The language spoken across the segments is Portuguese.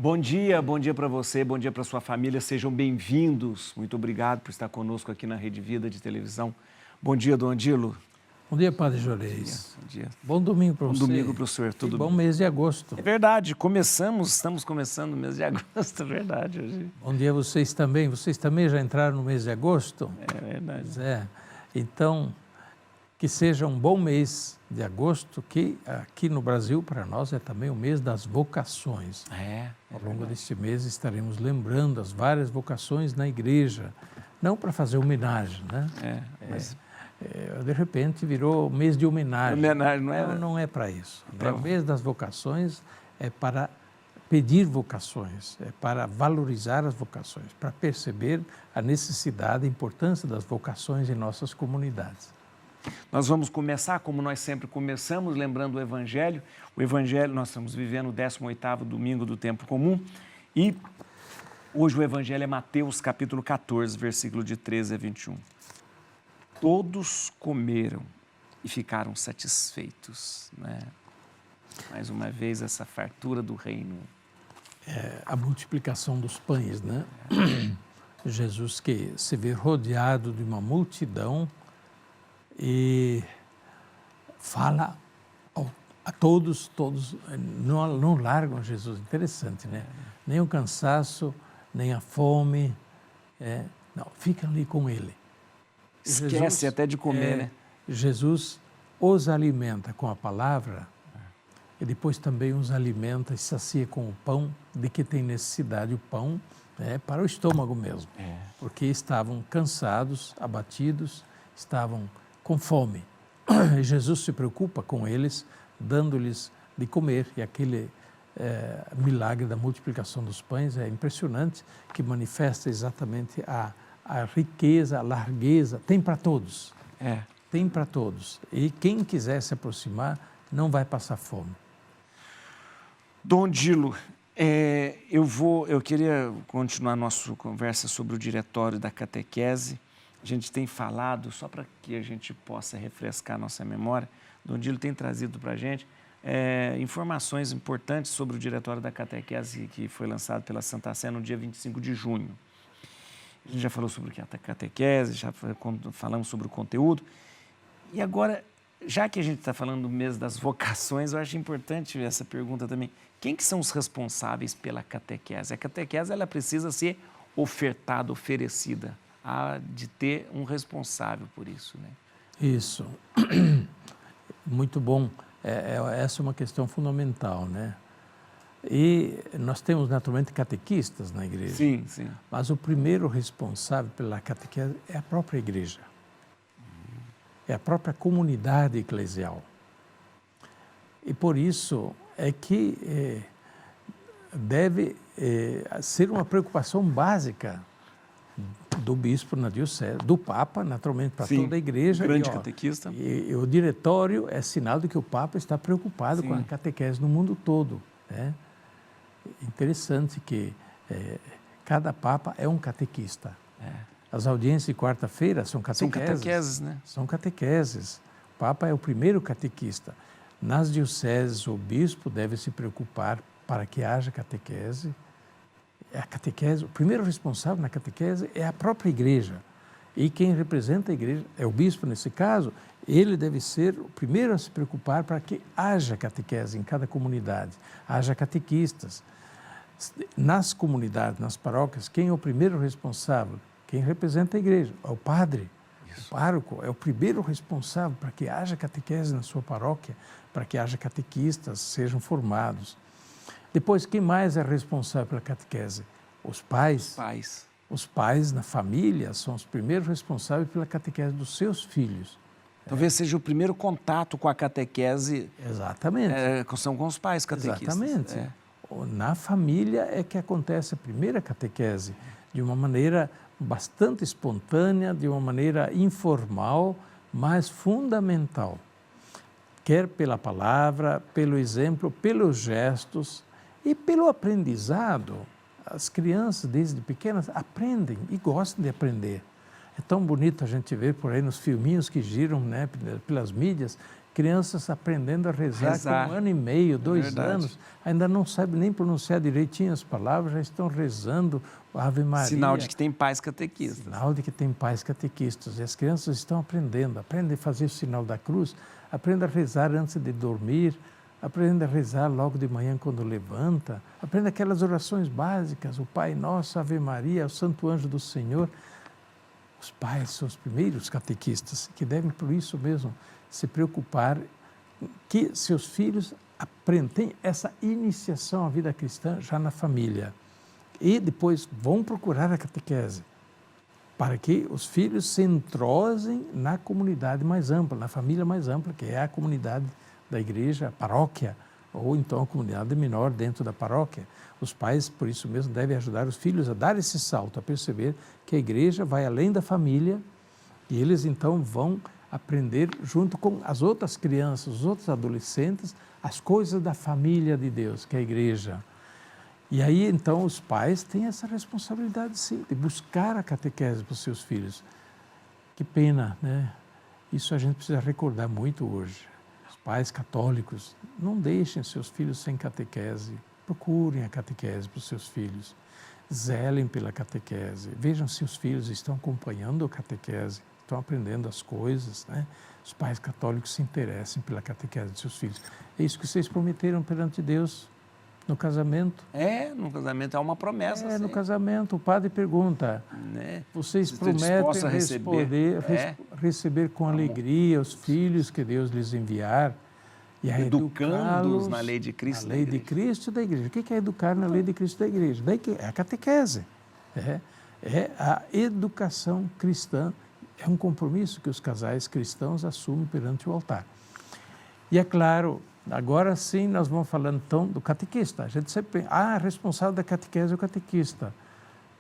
Bom dia para você, bom dia para sua família, sejam bem-vindos. Muito obrigado por estar conosco aqui na Rede Vida de televisão. Bom dia, Dom Adilo. Bom dia, Padre Jorez. Bom dia. Bom domingo para você. Bom domingo para o senhor, tudo bom bem? Mês de agosto. É verdade, estamos começando o mês de agosto, é verdade. Hoje. Bom dia a vocês também. Vocês também já entraram no mês de agosto? É verdade. Pois é. Então, que seja um bom mês de agosto, que aqui no Brasil, para nós, é também o mês das vocações. Ao longo deste mês estaremos lembrando as várias vocações na igreja, não para fazer homenagem, né? De repente virou mês de homenagem. Homenagem, não é? Não é para isso. O mês das vocações é para pedir vocações, é para valorizar as vocações, para perceber a necessidade, a importância das vocações em nossas comunidades. Nós vamos começar, como nós sempre começamos, lembrando o Evangelho. O Evangelho, nós estamos vivendo o 18º domingo do tempo comum e hoje o Evangelho é Mateus capítulo 14, versículo de 13 a 21. Todos comeram e ficaram satisfeitos, né? Mais uma vez, essa fartura do reino. A multiplicação dos pães, né? Jesus que se vê rodeado de uma multidão e fala a todos não largam Jesus. Interessante, né? Nem o cansaço, nem a fome, não, ficam ali com ele. Esquece Jesus, até de comer, né? Jesus os alimenta com a palavra e depois também os alimenta e sacia com o pão de que tem necessidade. O pão para o estômago mesmo, porque estavam cansados, abatidos, estavam com fome. E Jesus se preocupa com eles, dando-lhes de comer. E aquele milagre da multiplicação dos pães é impressionante, que manifesta exatamente a riqueza, a largueza. Tem para todos. Tem para todos. E quem quiser se aproximar não vai passar fome. Dom Dilo, eu queria continuar nossa conversa sobre o diretório da catequese. A gente tem falado, só para que a gente possa refrescar a nossa memória, Dom Dilo tem trazido para a gente informações importantes sobre o diretório da catequese que foi lançado pela Santa Sé no dia 25 de junho. A gente já falou sobre o que é a catequese, já falamos sobre o conteúdo. E agora, já que a gente está falando do mês das vocações, eu acho importante essa pergunta também. Quem que são os responsáveis pela catequese? A catequese ela precisa ser ofertada, oferecida. Há de ter um responsável por isso, né? Isso. Muito bom. Essa é uma questão fundamental, né? E nós temos, naturalmente, catequistas na igreja. Sim, sim. Mas o primeiro responsável pela catequese é a própria igreja. É a própria comunidade eclesial. E por isso é que deve ser uma preocupação básica do bispo na diocese, do Papa, naturalmente, para toda a igreja. Grande catequista. E o diretório é sinal de que o Papa está preocupado com a catequese no mundo todo, né? Interessante que cada Papa é um catequista. As audiências de quarta-feira são catequeses. São catequeses, né? São catequeses. O Papa é o primeiro catequista. Nas dioceses, o bispo deve se preocupar para que haja catequese. A catequese, o primeiro responsável na catequese é a própria igreja. E quem representa a igreja é o bispo, nesse caso. Ele deve ser o primeiro a se preocupar para que haja catequese em cada comunidade, haja catequistas. Nas comunidades, nas paróquias, quem é o primeiro responsável? Quem representa a igreja? É o padre. O pároco é o primeiro responsável para que haja catequese na sua paróquia, para que haja catequistas, sejam formados. Depois, quem mais é responsável pela catequese? Os pais. Os pais na família são os primeiros responsáveis pela catequese dos seus filhos. Talvez seja o primeiro contato com a catequese. Exatamente. São com os pais catequistas. Exatamente. Na família é que acontece a primeira catequese, de uma maneira bastante espontânea, de uma maneira informal, mas fundamental. Quer pela palavra, pelo exemplo, pelos gestos e pelo aprendizado. As crianças, desde pequenas, aprendem e gostam de aprender. É tão bonito a gente ver por aí nos filminhos que giram, né, pelas mídias, crianças aprendendo a rezar com 1 ano e meio, 2 anos, ainda não sabem nem pronunciar direitinho as palavras, já estão rezando a Ave Maria. Sinal de que tem pais catequistas. Sinal de que tem pais catequistas. E as crianças estão aprendendo a fazer o sinal da cruz, aprendem a rezar antes de dormir, aprendem a rezar logo de manhã quando levanta, aprendem aquelas orações básicas, o Pai Nosso, Ave Maria, o Santo Anjo do Senhor. Os pais são os primeiros catequistas que devem, por isso mesmo, se preocupar que seus filhos aprendem essa iniciação à vida cristã já na família. E depois vão procurar a catequese, para que os filhos se entrosem na comunidade mais ampla, na família mais ampla, que é a comunidade da igreja, a paróquia, ou então a comunidade menor dentro da paróquia. Os pais, por isso mesmo, devem ajudar os filhos a dar esse salto, a perceber que a igreja vai além da família e eles então vão aprender junto com as outras crianças, os outros adolescentes, as coisas da família de Deus, que é a igreja. E aí então os pais têm essa responsabilidade sim, de buscar a catequese para os seus filhos. Que pena, né? Isso a gente precisa recordar muito hoje. Os pais católicos, não deixem seus filhos sem catequese, procurem a catequese para os seus filhos, zelem pela catequese, vejam se os filhos estão acompanhando a catequese, estão aprendendo as coisas, né? Os pais católicos se interessem pela catequese de seus filhos. É isso que vocês prometeram perante Deus no casamento. No casamento é uma promessa. No casamento, o padre pergunta, né? Vocês prometem receber com alegria os filhos que Deus lhes enviar e a educando-os na lei de Cristo. Na lei de Cristo e da igreja. O que é educar na lei de Cristo e da igreja? É a catequese, é a educação cristã. É um compromisso que os casais cristãos assumem perante o altar. E é claro, agora sim nós vamos falando então do catequista. A gente sempre pensa, responsável da catequese é o catequista.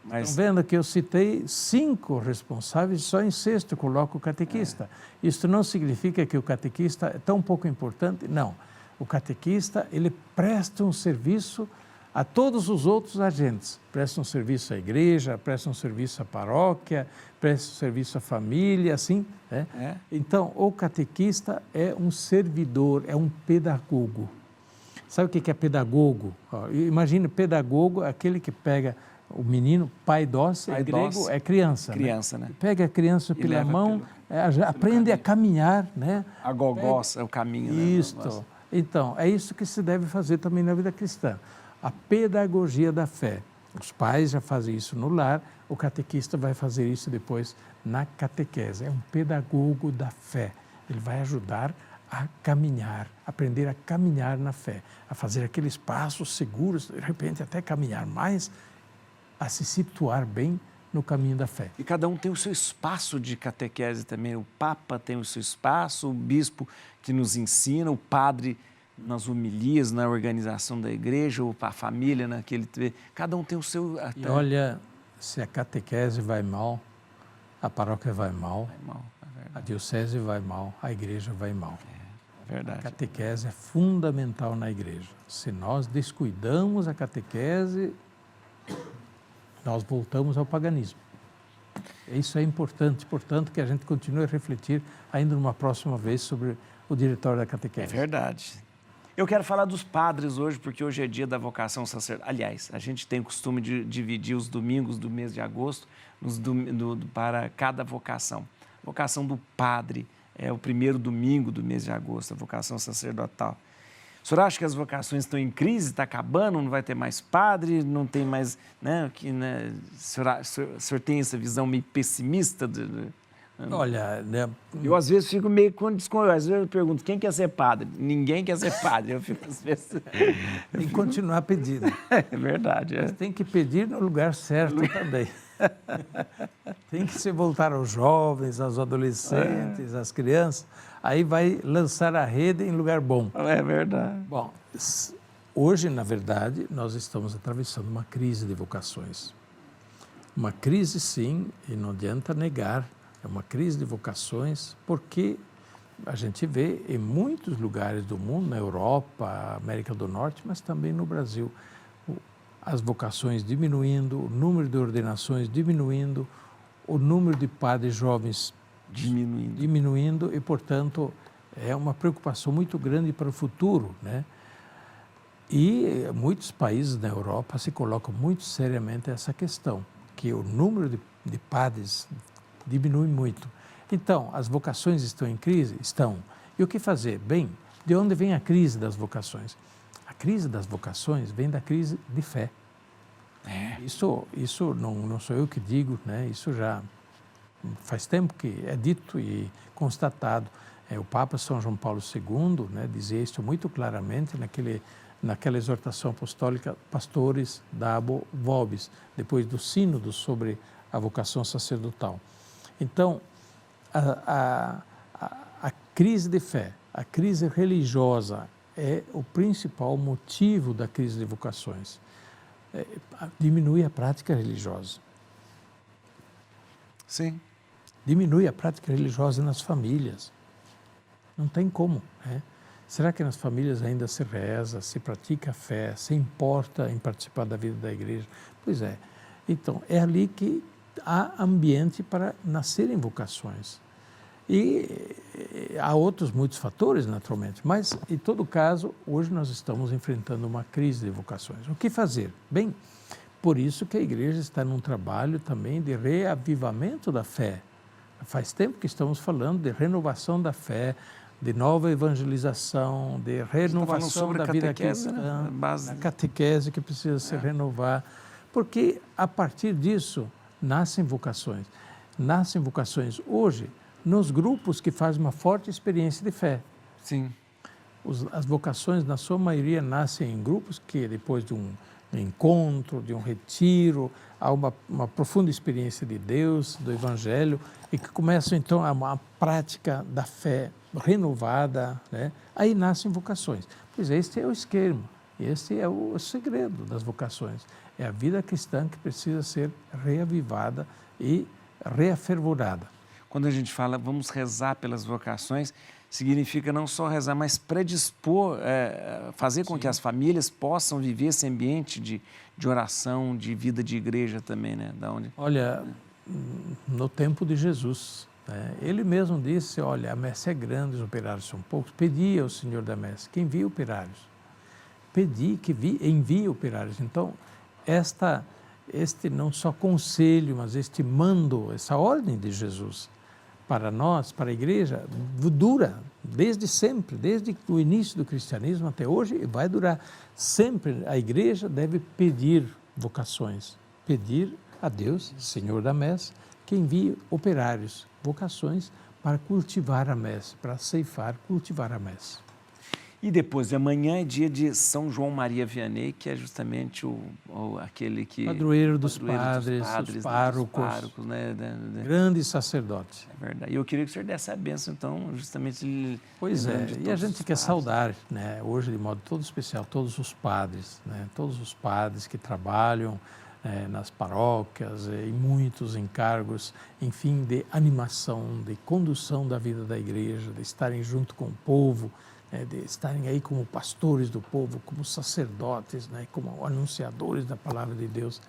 Mas estão vendo que eu citei 5 responsáveis, só em 6º coloco o catequista. Isso não significa que o catequista é tão pouco importante, não. O catequista, ele presta um serviço a todos os outros agentes. Presta um serviço à igreja, presta um serviço à paróquia, presta um serviço à família, assim. Então, o catequista é um servidor, é um pedagogo. Sabe o que é pedagogo? Imagina, pedagogo é aquele que pega o menino, pai dócil, em grego é criança. Né? Pega a criança pela mão, aprende a caminhar, né? Agogós é o caminho. Isto. Né? Então, é isso que se deve fazer também na vida cristã. A pedagogia da fé. Os pais já fazem isso no lar, o catequista vai fazer isso depois na catequese. É um pedagogo da fé. Ele vai ajudar a caminhar, aprender a caminhar na fé, a fazer aqueles passos seguros, de repente até caminhar mais, a se situar bem no caminho da fé. E cada um tem o seu espaço de catequese também. O Papa tem o seu espaço, o bispo que nos ensina, o padre nas homilias, na organização da igreja, ou a família, naquele... Cada um tem o seu... E olha, se a catequese vai mal, a paróquia vai mal, a diocese vai mal, a igreja vai mal. É verdade. A catequese é fundamental na igreja. Se nós descuidamos a catequese, nós voltamos ao paganismo. Isso é importante, portanto, que a gente continue a refletir ainda numa próxima vez sobre o diretório da catequese. É verdade. Eu quero falar dos padres hoje, porque hoje é dia da vocação sacerdotal. Aliás, a gente tem o costume de dividir os domingos do mês de agosto para cada vocação. A vocação do padre é o primeiro domingo do mês de agosto, a vocação sacerdotal. O senhor acha que as vocações estão em crise, está acabando, não vai ter mais padre, não tem mais... Né, o senhor tem essa visão meio pessimista? Olha... Eu às vezes fico meio desconfiado, às vezes eu pergunto, quem quer ser padre? Ninguém quer ser padre, eu fico às vezes... Tem que continuar pedindo. É verdade. Mas tem que pedir no lugar certo também. Tem que se voltar aos jovens, aos adolescentes, às crianças, aí vai lançar a rede em lugar bom. É verdade. Bom, hoje, na verdade, nós estamos atravessando uma crise de vocações. Uma crise, sim, e não adianta negar, é uma crise de vocações, porque a gente vê em muitos lugares do mundo, na Europa, América do Norte, mas também no Brasil, as vocações diminuindo, o número de ordenações diminuindo, o número de padres jovens diminuindo e, portanto, É uma preocupação muito grande para o futuro, né? E muitos países na Europa se colocam muito seriamente essa questão, que o número de padres diminui muito. Então, as vocações estão em crise? Estão. E o que fazer? Bem, de onde vem a crise das vocações? A crise das vocações vem da crise de fé. Isso não sou eu que digo, né? Isso já faz tempo que é dito e constatado. O Papa São João Paulo II, né, dizia isso muito claramente naquela exortação apostólica Pastores Dabo Vobis, depois do sínodo sobre a vocação sacerdotal. Então, a crise de fé, a crise religiosa é o principal motivo da crise de vocações. Diminui a prática religiosa. Sim. Diminui a prática religiosa nas famílias. Não tem como, né? Será que nas famílias ainda se reza, se pratica a fé, se importa em participar da vida da igreja? Pois é. Então, é ali que há ambiente para nascerem vocações. E há outros muitos fatores, naturalmente, mas, em todo caso, hoje nós estamos enfrentando uma crise de vocações. O que fazer? Bem, por isso que a igreja está num trabalho também de reavivamento da fé. Faz tempo que estamos falando de renovação da fé, de nova evangelização, de renovação da vida cristã, né? A catequese que precisa se renovar, porque a partir disso nascem vocações. Nascem vocações hoje nos grupos que fazem uma forte experiência de fé. Sim. As vocações, na sua maioria, nascem em grupos que, depois de um encontro, de um retiro, há uma profunda experiência de Deus, do Evangelho, e que começam, então, a uma prática da fé renovada, né? Aí nascem vocações. Pois este é o esquema, este é o segredo das vocações. É a vida cristã que precisa ser reavivada e reafervorada. Quando a gente fala vamos rezar pelas vocações, significa não só rezar, mas predispor, fazer com que as famílias possam viver esse ambiente de oração, de vida de igreja também, né? Da onde... Olha, no tempo de Jesus, né, ele mesmo disse, olha, a messe é grande, os operários são poucos, pedi ao Senhor da messe que envie operários. Pedi que envie operários. Então, este não só conselho, mas este mando, essa ordem de Jesus para nós, para a igreja, dura desde sempre, desde o início do cristianismo até hoje, e vai durar. Sempre a igreja deve pedir vocações, pedir a Deus, Senhor da messe, que envie operários, vocações para cultivar a messe, para ceifar, cultivar a messe. E depois de amanhã é dia de São João Maria Vianney, que é justamente aquele que... Padroeiro dos padres, dos párocos, né? Grande sacerdote. É verdade. E eu queria que o senhor desse a bênção, então, justamente... Pois é, e a gente quer saudar, né, hoje de modo todo especial, todos os padres, né, todos os padres que trabalham nas paróquias, em muitos encargos, enfim, de animação, de condução da vida da igreja, de estarem junto com o povo, de estarem aí como pastores do povo, como sacerdotes, né, como anunciadores da palavra de Deus.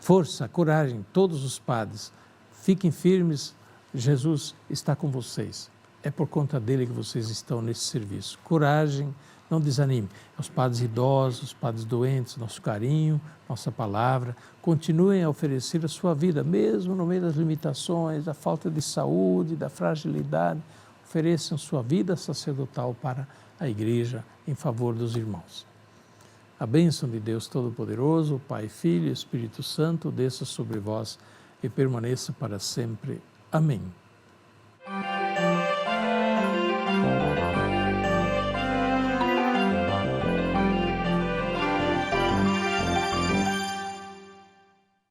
Força, coragem, todos os padres, fiquem firmes, Jesus está com vocês. É por conta dele que vocês estão nesse serviço. Coragem, não desanime. Os padres idosos, os padres doentes, nosso carinho, nossa palavra, continuem a oferecer a sua vida, mesmo no meio das limitações, da falta de saúde, da fragilidade. Ofereçam sua vida sacerdotal para a igreja em favor dos irmãos. A bênção de Deus Todo-Poderoso, Pai, Filho e Espírito Santo, desça sobre vós e permaneça para sempre. Amém.